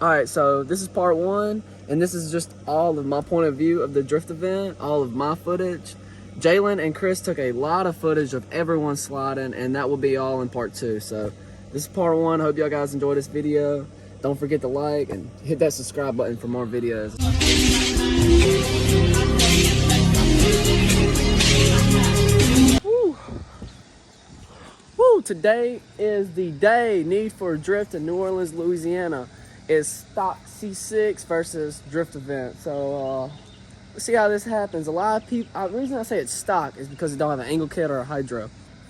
Alright, so this is part one, and this is just all of my point of view of the drift event, all of my footage. Jalen and Chris took a lot of footage of everyone sliding, and that will be all in part two. So this is part one. I hope y'all guys enjoy this video. Don't forget to like and hit that subscribe button for more videos. Woo. Woo, today is the day. Need for a drift in New Orleans, Louisiana. It's stock C6 versus drift event. So let's see how this happens. A lot of people, the reason I say it's stock is because it don't have an angle kit or a hydro.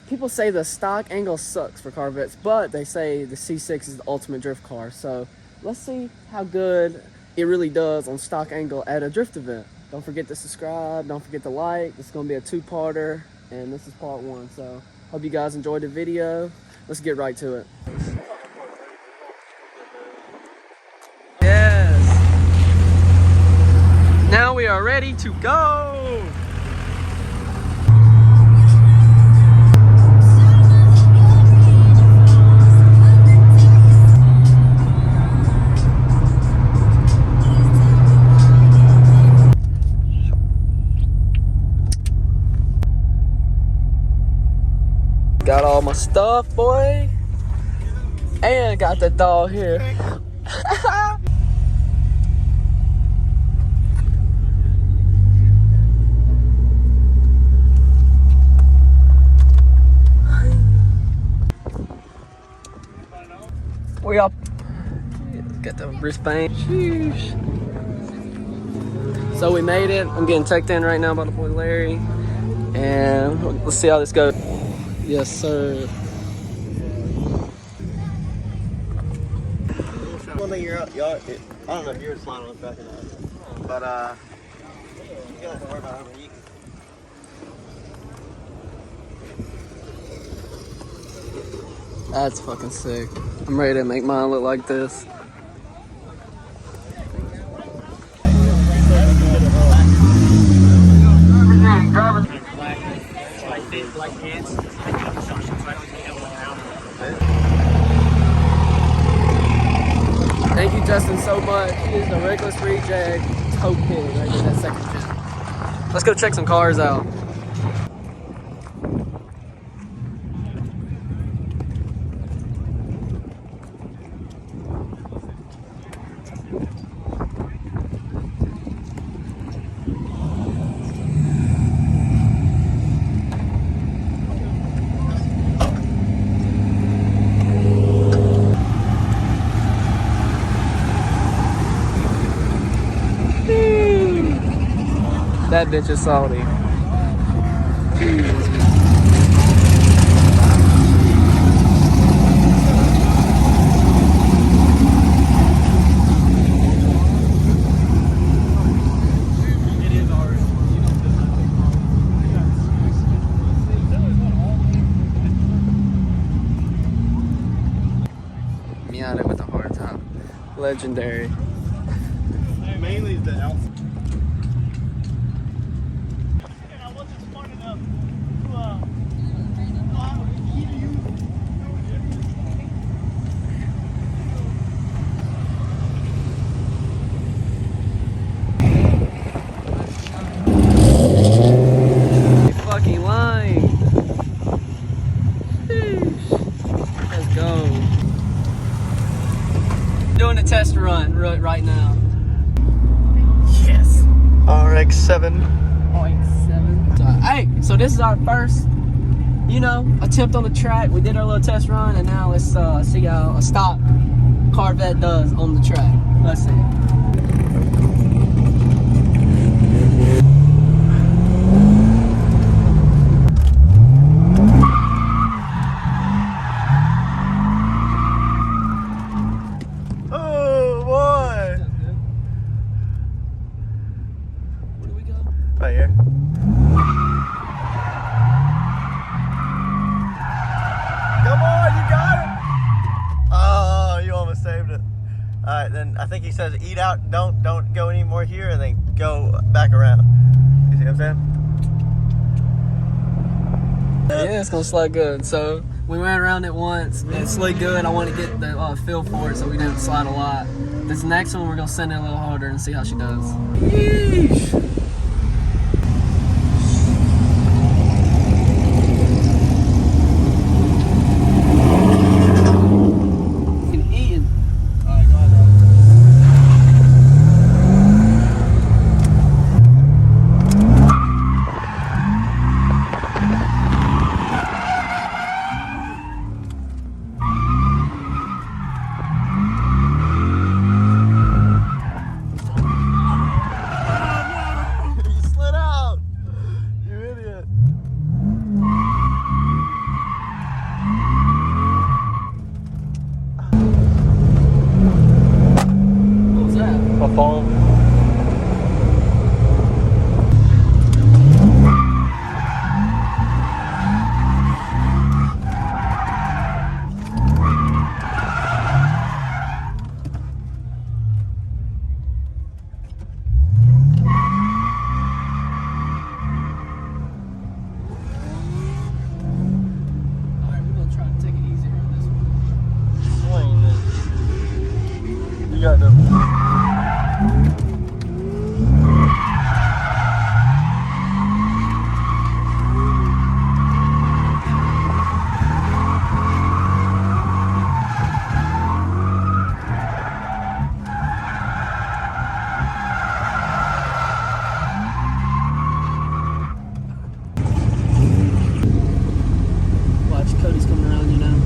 People say the stock angle sucks for Corvettes, but they say the C6 is the ultimate drift car. So let's see how good it really does on stock angle at a drift event. Don't forget to subscribe, don't forget to like. It's gonna be a two-parter, and this is part one. So hope you guys enjoyed the video. Let's get right to it. Yes. Now we are ready to go. Got all my stuff, boy. And got the dog here. We up. Got the wristband. Sheesh. So we made it. I'm getting checked in right now by the boy Larry. And let's see how this goes. Yes, sir. One thing I don't know if you're sliding on the back or not, but you don't have to worry about overheating. That's fucking sick. I'm ready to make mine look like this. Thank you, Justin, so much. He's the Reckless Reject Tote Pig right in that second gen. Let's go check some cars out. That bitch is salty. Jeez. Miata with a hard top. Legendary. Mainly the outside. Fucking lying. Sheesh. Let's go. Doing a test run right now. Yes. RX 7.7. Hey, so this is our first, attempt on the track. We did our little test run, and now let's see how a stock Corvette does on the track. Let's see. Right here. Come on, you got it! Oh, you almost saved it. Alright, then I think he says eat out, don't go any more here, and then go back around. You see what I'm saying? Yeah, it's gonna slide good. So We went around it once. It slid good. I want to get the feel for it so we didn't slide a lot. This next one, we're going to send it a little harder and see how she does. Yeesh. got them. Watch, Cody's coming around you now.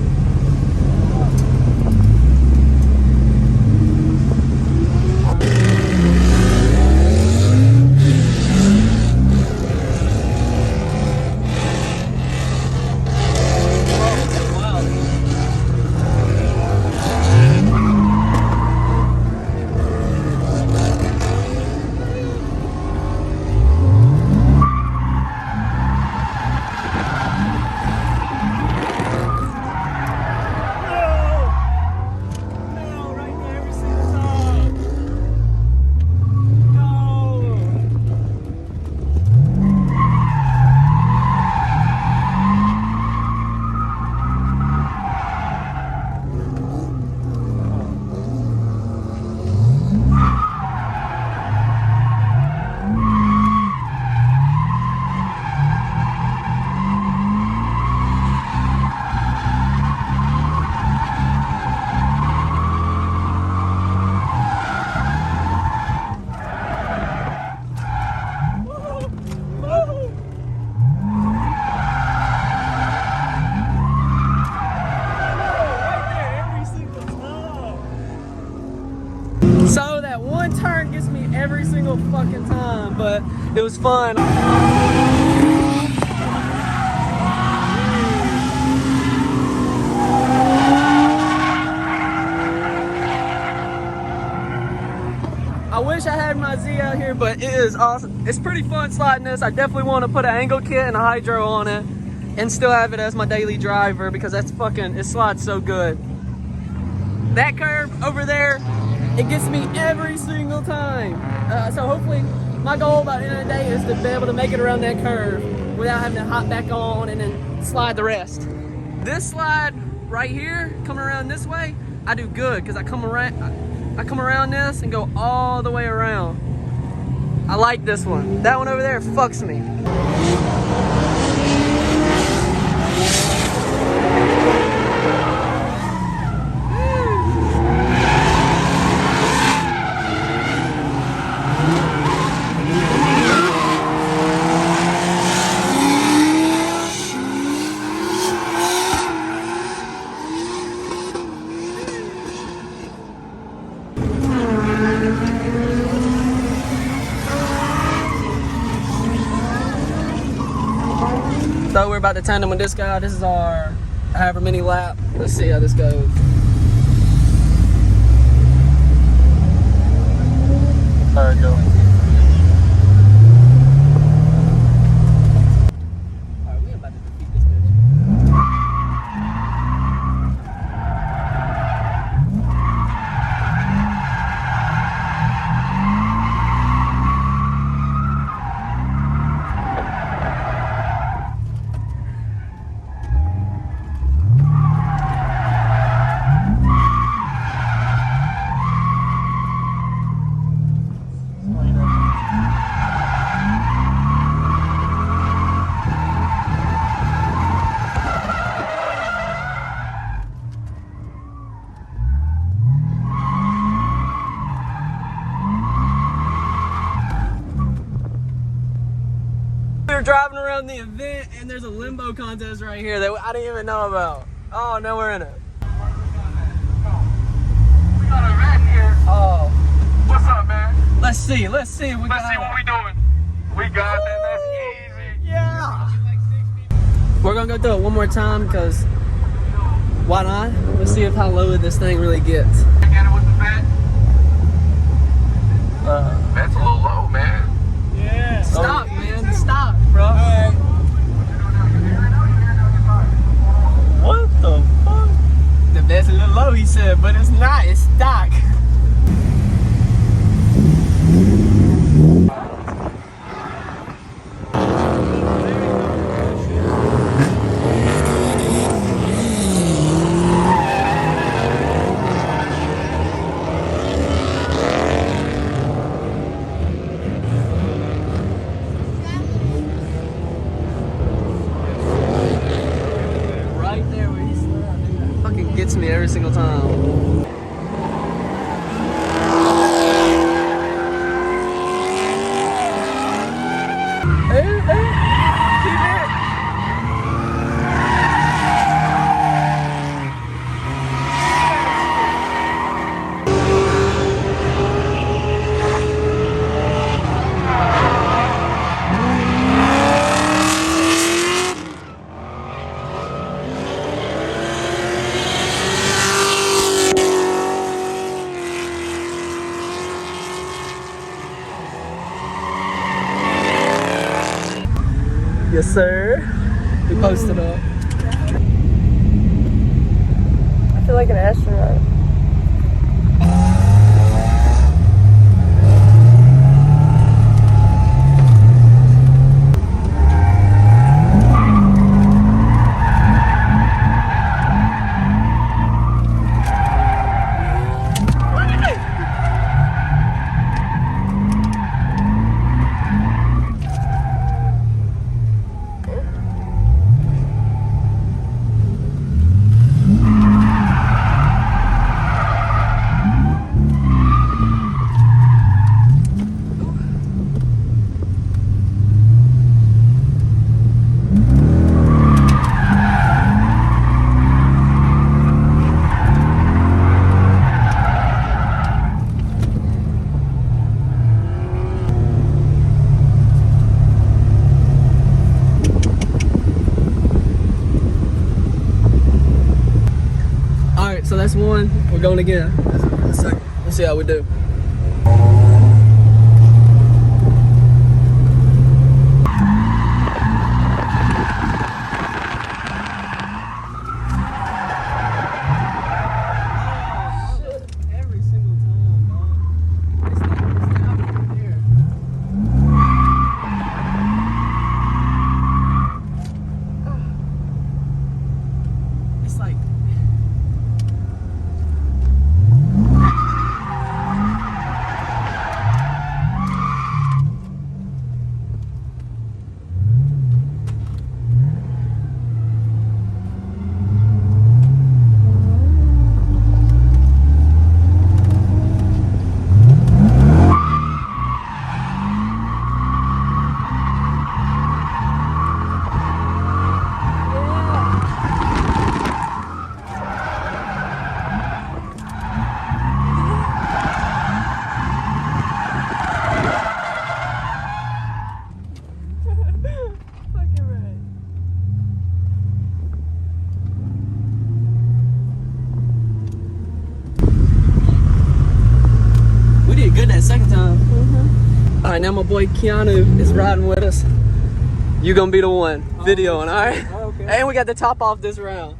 So that one turn gets me every single fucking time, but it was fun. I wish I had my Z out here, but it is awesome. It's pretty fun sliding this. I definitely want to put an angle kit and a hydro on it and still have it as my daily driver because that's fucking, it slides so good. That curve over there, it gets me every single time. So hopefully my goal by the end of the day is to be able to make it around that curve without having to hop back on and then slide the rest. This slide right here, coming around this way, I do good because I come around this and go all the way around. I like this one. That one over there fucks me. So we're about to tandem with this guy. This is our however many lap. Let's see how this goes. How it going? Alright, we about to defeat this bitch. driving around the event, and there's a limbo contest right here that I didn't even know about. Oh, now we're in it. We got an event here. Oh. What's up, man? Let's see if we Let's see what we doing. We got that. That's easy. Yeah. We're gonna go through it one more time because why not? Let's see if how low this thing really gets. Get it with the vet. That's a little low, man. Yeah. Stop, man. Stop, bro. What the fuck? The bed's a little low, he said, but it's not. It's stock. Gets me every single time. Hey, keep it. Yes, sir. We posted up. I feel like an astronaut. So that's one. We're going again. That's second. Let's see how we do. Every single time, dog. It's not even here. It's like. Good that second time. All right, now my boy Keanu is riding with us. You gonna be the one videoing, all right? Okay. And we got the top off this round.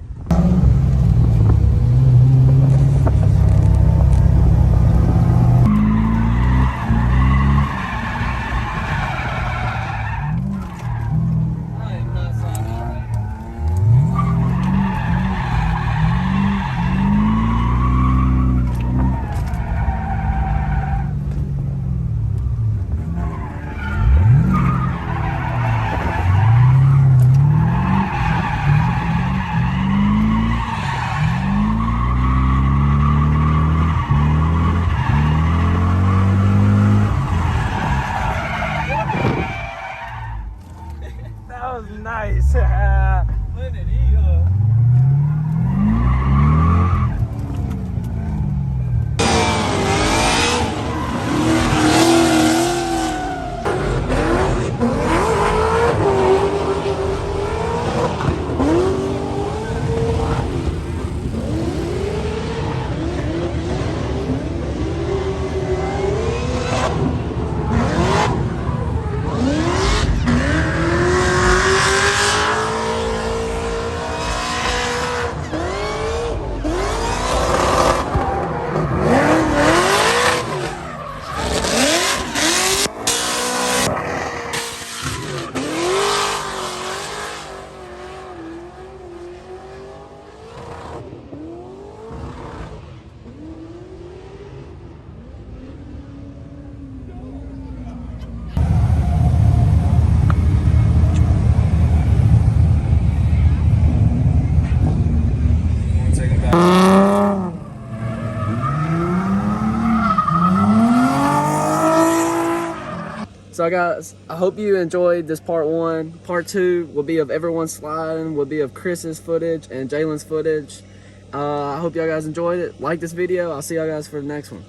So guys, I hope you enjoyed this part 1. Part 2 will be of everyone sliding, will be of Chris's footage and Jalen's footage. I hope y'all guys enjoyed it. Like this video. I'll see y'all guys for the next one.